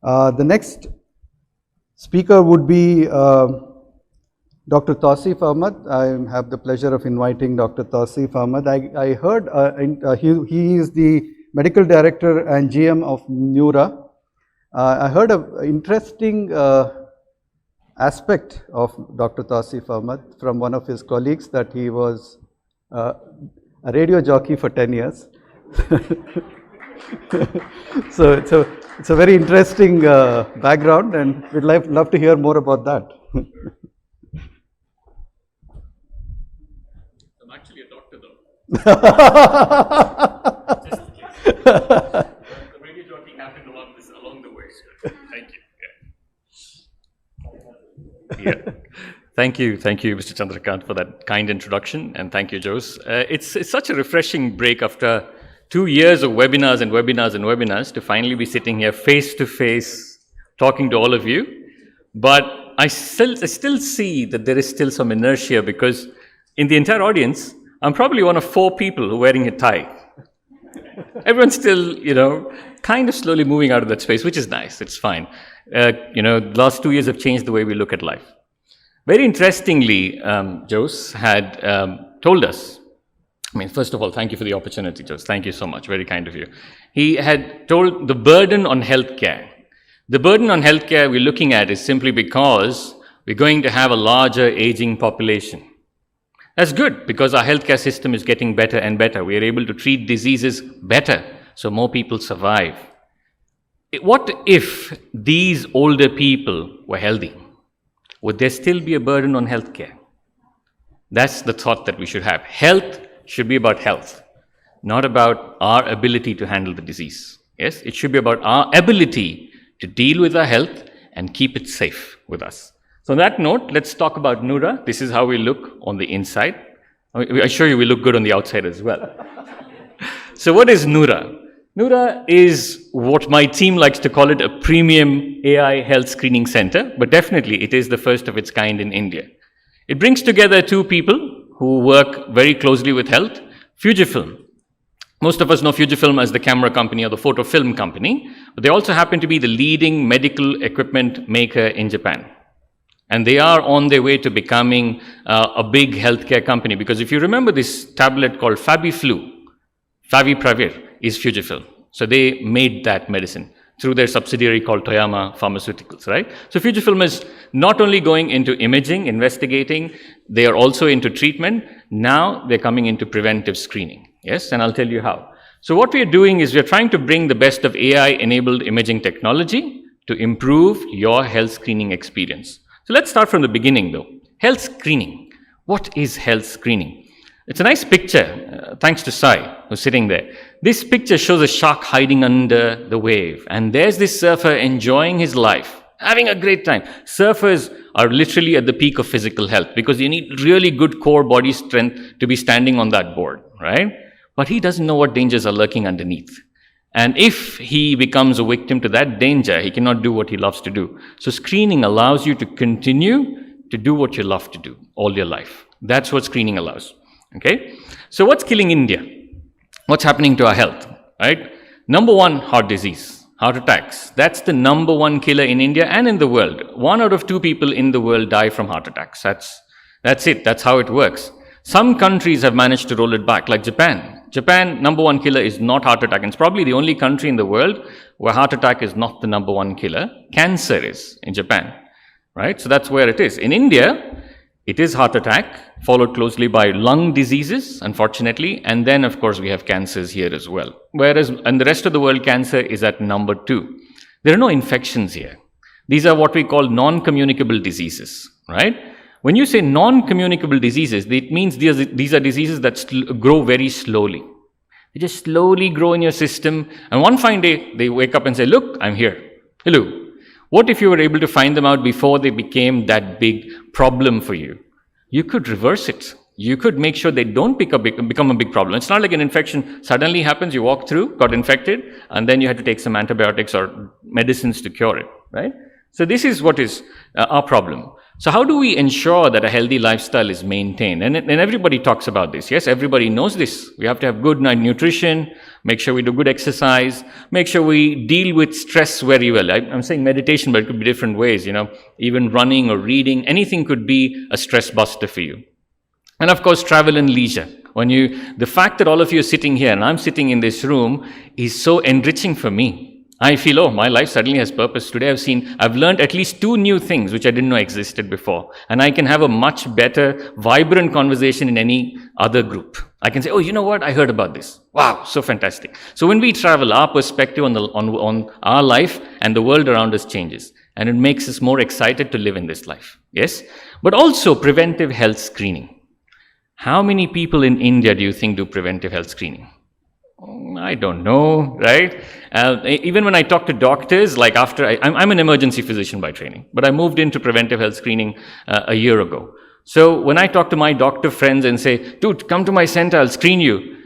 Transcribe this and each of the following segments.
The next speaker would be Dr. Tausif Ahmed. I have the pleasure of inviting Dr. Tausif Ahmed. I heard he is the medical director and GM of NURA. I heard an interesting aspect of Dr. Tausif Ahmed from one of his colleagues, that he was a radio jockey for 10 years. So it's a very interesting background, and we'd love to hear more about that. I'm actually a doctor, though. Just in case. The radio jockey happened along the way. Thank you. Yeah. Thank you, Mr. Chandrakant, for that kind introduction, and thank you, Jose. It's such a refreshing break after 2 years of webinars and webinars and webinars to finally be sitting here face to face, talking to all of you. But I still see that there is still some inertia, because in the entire audience, I'm probably one of 4 people who are wearing a tie. Everyone's still, kind of slowly moving out of that space, which is nice. It's fine. The last 2 years have changed the way we look at life. Very interestingly, Jose had told us, first of all, thank you for the opportunity, Jose. Thank you so much. Very kind of you. He had told the burden on healthcare. The burden on healthcare we're looking at is simply because we're going to have a larger aging population. That's good, because our healthcare system is getting better and better. We are able to treat diseases better, so more people survive. What if these older people were healthy? Would there still be a burden on healthcare? That's the thought that we should have. Health should be about health, not about our ability to handle the disease. Yes, it should be about our ability to deal with our health and keep it safe with us. So on that note, let's talk about NURA. This is how we look on the inside. I assure you we look good on the outside as well. So what is NURA? NURA is what my team likes to call it, a premium AI health screening center, but definitely it is the first of its kind in India. It brings together 2 people who work very closely with health. Fujifilm. Most of us know Fujifilm as the camera company or the photo film company, but they also happen to be the leading medical equipment maker in Japan. And they are on their way to becoming a big healthcare company, because if you remember this tablet called Favipravir is Fujifilm. So they made that medicine through their subsidiary called Toyama Pharmaceuticals, right? So Fujifilm is not only going into imaging, investigating, they are also into treatment. Now they're coming into preventive screening, yes? And I'll tell you how. So what we are doing is we're trying to bring the best of AI-enabled imaging technology to improve your health screening experience. So let's start from the beginning, though. Health screening. What is health screening? It's a nice picture, thanks to Sai, who's sitting there. This picture shows a shark hiding under the wave, and there's this surfer enjoying his life, having a great time. Surfers are literally at the peak of physical health, because you need really good core body strength to be standing on that board, right? But he doesn't know what dangers are lurking underneath. And if he becomes a victim to that danger, he cannot do what he loves to do. So screening allows you to continue to do what you love to do all your life. That's what screening allows. Okay, so what's killing India? What's happening to our health, right? Number 1, heart disease, heart attacks. That's the number 1 killer in India and in the world. 1 out of 2 people in the world die from heart attacks. That's it. That's how it works. Some countries have managed to roll it back, like Japan. Japan, number 1 killer is not heart attack. And it's probably the only country in the world where heart attack is not the number 1 killer. Cancer is in Japan, right? So that's where it is. In India, it is heart attack, followed closely by lung diseases, unfortunately, and then, of course, we have cancers here as well. Whereas in the rest of the world, cancer is at number 2. There are no infections here. These are what we call non-communicable diseases, right? When you say non-communicable diseases, it means these are diseases that grow very slowly. They just slowly grow in your system, and one fine day, they wake up and say, look, I'm here. Hello. What if you were able to find them out before they became that big problem for you? You could reverse it. You could make sure they don't become a big problem. It's not like an infection suddenly happens, you walk through, got infected, and then you had to take some antibiotics or medicines to cure it, right? So this is what is our problem. So how do we ensure that a healthy lifestyle is maintained? And everybody talks about this. Yes, everybody knows this. We have to have good nutrition, make sure we do good exercise, make sure we deal with stress very well. I'm saying meditation, but it could be different ways, even running or reading, anything could be a stress buster for you. And of course, travel and leisure. The fact that all of you are sitting here and I'm sitting in this room is so enriching for me. I feel, my life suddenly has purpose. Today I've learned at least 2 new things which I didn't know existed before. And I can have a much better, vibrant conversation in any other group. I can say, you know what? I heard about this. Wow, so fantastic. So when we travel, our perspective on our life and the world around us changes. And it makes us more excited to live in this life. Yes? But also preventive health screening. How many people in India do you think do preventive health screening? I don't know, right? Even when I talk to doctors, like I'm an emergency physician by training, but I moved into preventive health screening a year ago. So when I talk to my doctor friends and say, dude, come to my center, I'll screen you.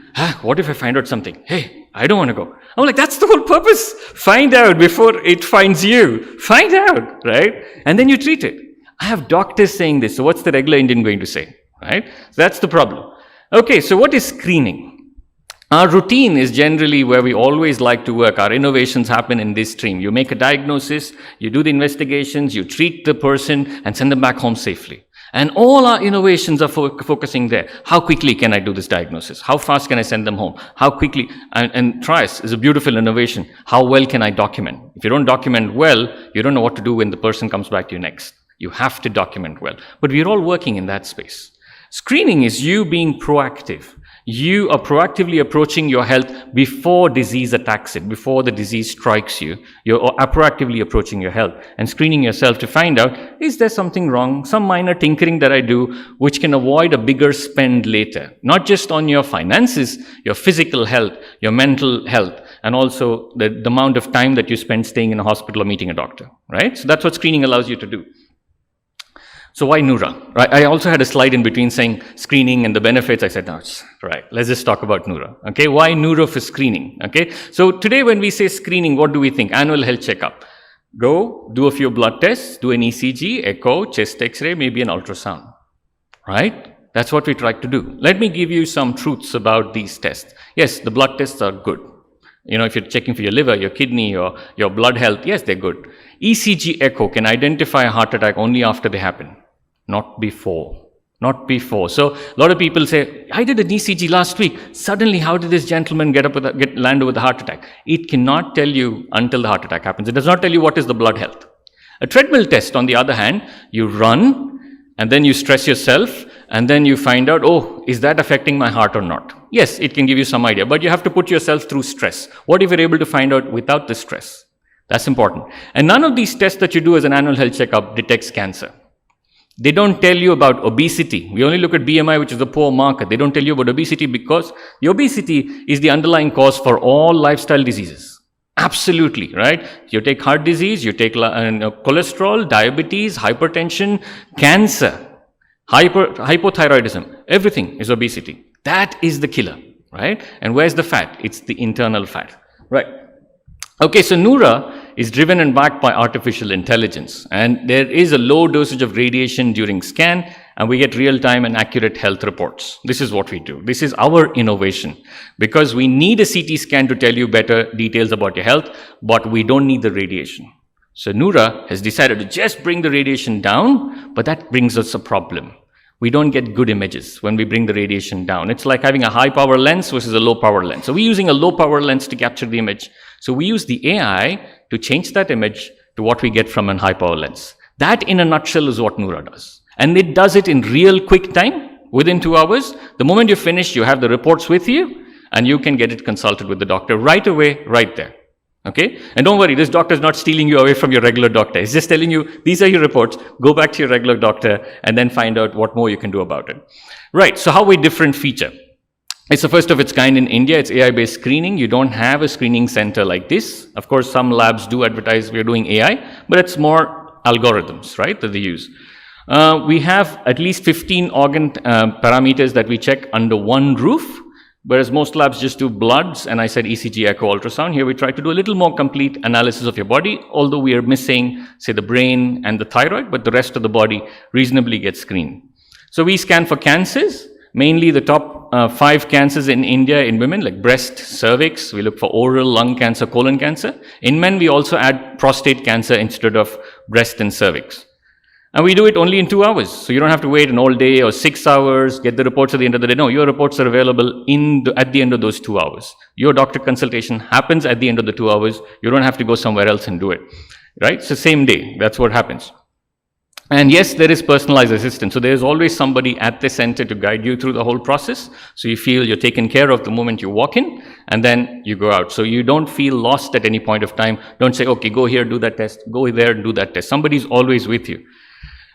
What if I find out something? Hey, I don't want to go. I'm like, that's the whole purpose. Find out before it finds you. Find out, right? And then you treat it. I have doctors saying this. So what's the regular Indian going to say, right? So that's the problem. Okay, so what is screening? Our routine is generally where we always like to work. Our innovations happen in this stream. You make a diagnosis, you do the investigations, you treat the person and send them back home safely. And all our innovations are focusing there. How quickly can I do this diagnosis? How fast can I send them home? How quickly? And TRIAS is a beautiful innovation. How well can I document? If you don't document well, you don't know what to do when the person comes back to you next. You have to document well. But we're all working in that space. Screening is you being proactive. You are proactively approaching your health before disease attacks it, before the disease strikes you. You're proactively approaching your health and screening yourself to find out, is there something wrong, some minor tinkering that I do, which can avoid a bigger spend later? Not just on your finances, your physical health, your mental health, and also the amount of time that you spend staying in a hospital or meeting a doctor, right? So that's what screening allows you to do. So why NURA? Right? I also had a slide in between saying screening and the benefits. I said, no, right, let's just talk about NURA. Okay, why NURA for screening? Okay, so today when we say screening, what do we think? Annual health checkup. Go, do a few blood tests, do an ECG, echo, chest x-ray, maybe an ultrasound. Right? That's what we try to do. Let me give you some truths about these tests. Yes, the blood tests are good. If you're checking for your liver, your kidney, or your blood health, yes, they're good. ECG echo can identify a heart attack only after they happen. Not before. So a lot of people say, I did an ECG last week. Suddenly, how did this gentleman land with a heart attack? It cannot tell you until the heart attack happens. It does not tell you what is the blood health. A treadmill test, on the other hand, you run and then you stress yourself and then you find out, is that affecting my heart or not? Yes, it can give you some idea, but you have to put yourself through stress. What if you're able to find out without the stress? That's important. And none of these tests that you do as an annual health checkup detects cancer. They don't tell you about obesity. We only look at BMI, which is a poor marker. They don't tell you about obesity because the obesity is the underlying cause for all lifestyle diseases. Absolutely, right? You take heart disease, you take cholesterol, diabetes, hypertension, cancer, hypothyroidism. Everything is obesity. That is the killer, right? And where's the fat? It's the internal fat, right? Okay, so NURA is driven and backed by artificial intelligence. And there is a low dosage of radiation during scan, and we get real-time and accurate health reports. This is what we do. This is our innovation. Because we need a CT scan to tell you better details about your health, but we don't need the radiation. So NURA has decided to just bring the radiation down, but that brings us a problem. We don't get good images when we bring the radiation down. It's like having a high power lens versus a low power lens. So we're using a low power lens to capture the image. So we use the AI to change that image to what we get from a high power lens. That in a nutshell is what NURA does. And it does it in real quick time, within 2 hours. The moment you finish, you have the reports with you and you can get it consulted with the doctor right away, right there. Okay? And don't worry, this doctor is not stealing you away from your regular doctor. He's just telling you, these are your reports, go back to your regular doctor and then find out what more you can do about it. Right, so how we different feature? It's the first of its kind in India. It's AI-based screening. You don't have a screening center like this. Of course, some labs do advertise we're doing AI, but it's more algorithms, right, that they use. We have at least 15 organ parameters that we check under one roof. Whereas most labs just do bloods, and I said ECG, echo, ultrasound. Here we try to do a little more complete analysis of your body, although we are missing, say, the brain and the thyroid, but the rest of the body reasonably gets screened. So we scan for cancers, mainly the top 5 cancers in India in women, like breast, cervix. We look for oral, lung cancer, colon cancer. In men, we also add prostate cancer instead of breast and cervix. And we do it only in 2 hours. So you don't have to wait an all day or 6 hours, get the reports at the end of the day. No, your reports are available at the end of those 2 hours. Your doctor consultation happens at the end of the 2 hours. You don't have to go somewhere else and do it, right? So same day, that's what happens. And yes, there is personalized assistance. So there's always somebody at the center to guide you through the whole process. So you feel you're taken care of the moment you walk in, and then you go out. So you don't feel lost at any point of time. Don't say, okay, go here, do that test, go there, do that test. Somebody's always with you.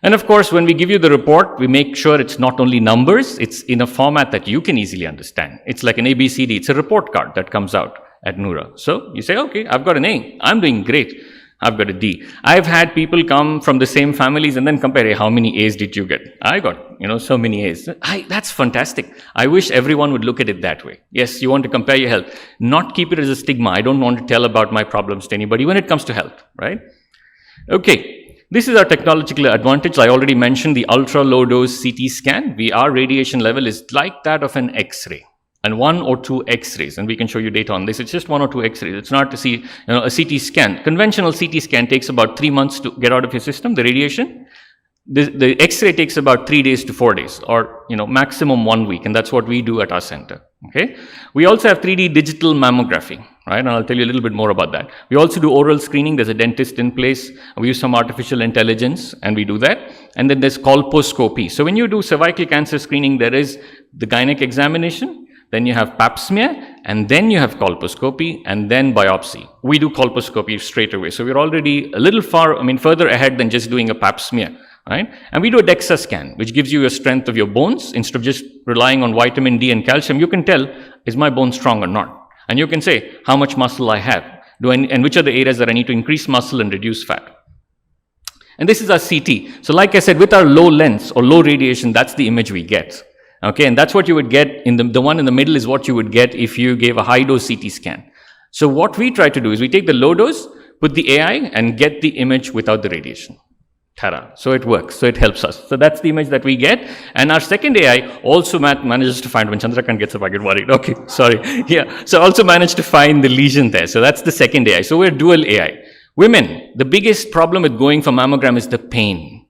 And of course, when we give you the report, we make sure it's not only numbers, it's in a format that you can easily understand. It's like an ABCD, it's a report card that comes out at NURA. So you say, okay, I've got an A, I'm doing great. I've got a D. I've had people come from the same families and then compare, hey, how many A's did you get? I got, so many A's. That's fantastic. I wish everyone would look at it that way. Yes, you want to compare your health. Not keep it as a stigma. I don't want to tell about my problems to anybody when it comes to health, right? Okay, this is our technological advantage. I already mentioned the ultra-low dose CT scan. Our radiation level is like that of an X-ray. And 1 or 2 X-rays, and we can show you data on this. It's just 1 or 2 X-rays. It's not to see, a CT scan. Conventional CT scan takes about 3 months to get out of your system, the radiation. The X-ray takes about 3 days to 4 days, or maximum 1 week, and that's what we do at our center. Okay. We also have 3D digital mammography, right? And I'll tell you a little bit more about that. We also do oral screening. There's a dentist in place. We use some artificial intelligence, and we do that. And then there's colposcopy. So when you do cervical cancer screening, there is the gynec examination. Then you have pap smear, and then you have colposcopy, and then biopsy. We do colposcopy straight away. So we're already a little further ahead than just doing a pap smear, right? And we do a DEXA scan, which gives you a strength of your bones. Instead of just relying on vitamin D and calcium, you can tell, is my bone strong or not? And you can say how much muscle I have, and which are the areas that I need to increase muscle and reduce fat. And this is our CT. So like I said, with our low lens or low radiation, that's the image we get. Okay, and that's what you would get, the one in the middle is what you would get if you gave a high-dose CT scan. So what we try to do is we take the low dose, put the AI, and get the image without the radiation. Ta-da. So it works, so it helps us. So that's the image that we get. And our second AI also manages to find, when Chandrakant gets up, I get worried. Okay, sorry. Yeah, so also managed to find the lesion there. So that's the second AI. So we're dual AI. Women, the biggest problem with going for mammogram is the pain.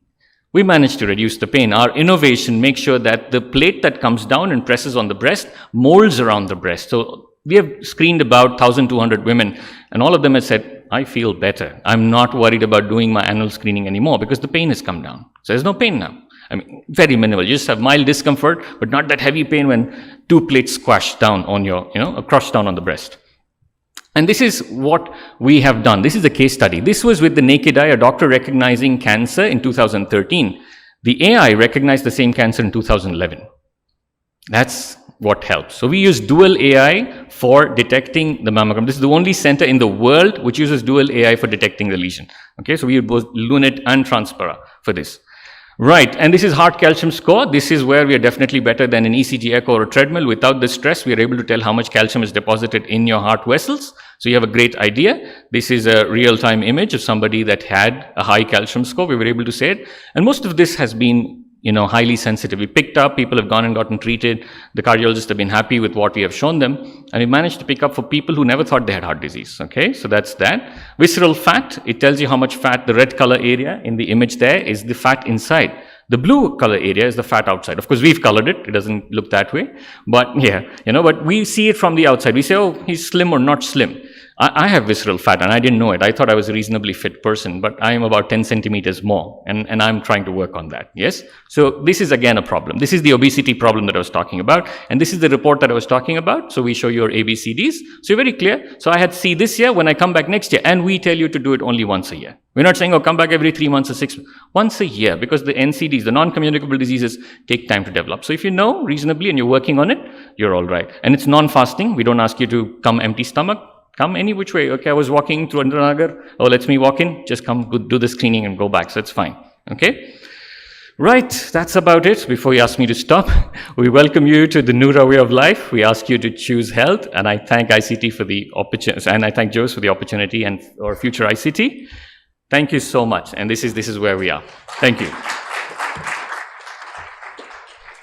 We managed to reduce the pain. Our innovation makes sure that the plate that comes down and presses on the breast molds around the breast. So we have screened about 1,200 women, and all of them have said, I feel better. I'm not worried about doing my annual screening anymore because the pain has come down. So there's no pain now. Very minimal. You just have mild discomfort, but not that heavy pain when 2 plates squash down on your, crush down on the breast. And this is what we have done. This is a case study. This was with the naked eye, a doctor recognizing cancer in 2013. The AI recognized the same cancer in 2011. That's what helps. So we use dual AI for detecting the mammogram. This is the only center in the world which uses dual AI for detecting the lesion. Okay, so we use both Lunit and Transpara for this. Right, and this is heart calcium score. This is where we are definitely better than an ECG echo or a treadmill. Without the stress, we are able to tell how much calcium is deposited in your heart vessels. So you have a great idea. This is a real-time image of somebody that had a high calcium score. We were able to say it. And most of this has been, highly sensitive. We picked up, people have gone and gotten treated. The cardiologists have been happy with what we have shown them. And we managed to pick up for people who never thought they had heart disease. Okay, so that's that. Visceral fat, it tells you how much fat. The red color area in the image there is the fat inside. The blue color area is the fat outside. Of course, we've colored it. It doesn't look that way. But yeah, but we see it from the outside. We say, oh, he's slim or not slim. I have visceral fat, and I didn't know it. I thought I was a reasonably fit person, but I am about 10 centimeters more, and I'm trying to work on that, yes? So this is again a problem. This is the obesity problem that I was talking about, and this is the report that I was taltalking about. So we show your ABCDs. So you're very clear. So I had C this year, when I come back next year, and we tell you to do it only once a year. We're not saying, oh, come back every 3 months or 6 months. Once a year, because the NCDs, the non-communicable diseases, take time to develop. So if you know reasonably and you're working on it, you're all right. And it's non-fasting. We don't ask you to come empty stomach. Come any which way. Okay, I was walking through Andranagar. Oh, let me walk in. Just come do the screening and go back. So it's fine. Okay. Right, that's about it. Before you ask me to stop, we welcome you to the NURA way of life. We ask you to choose health, and I thank ICT for the opportunity, and I thank Jose for the opportunity and our future ICT. Thank you so much, and this is where we are. Thank you.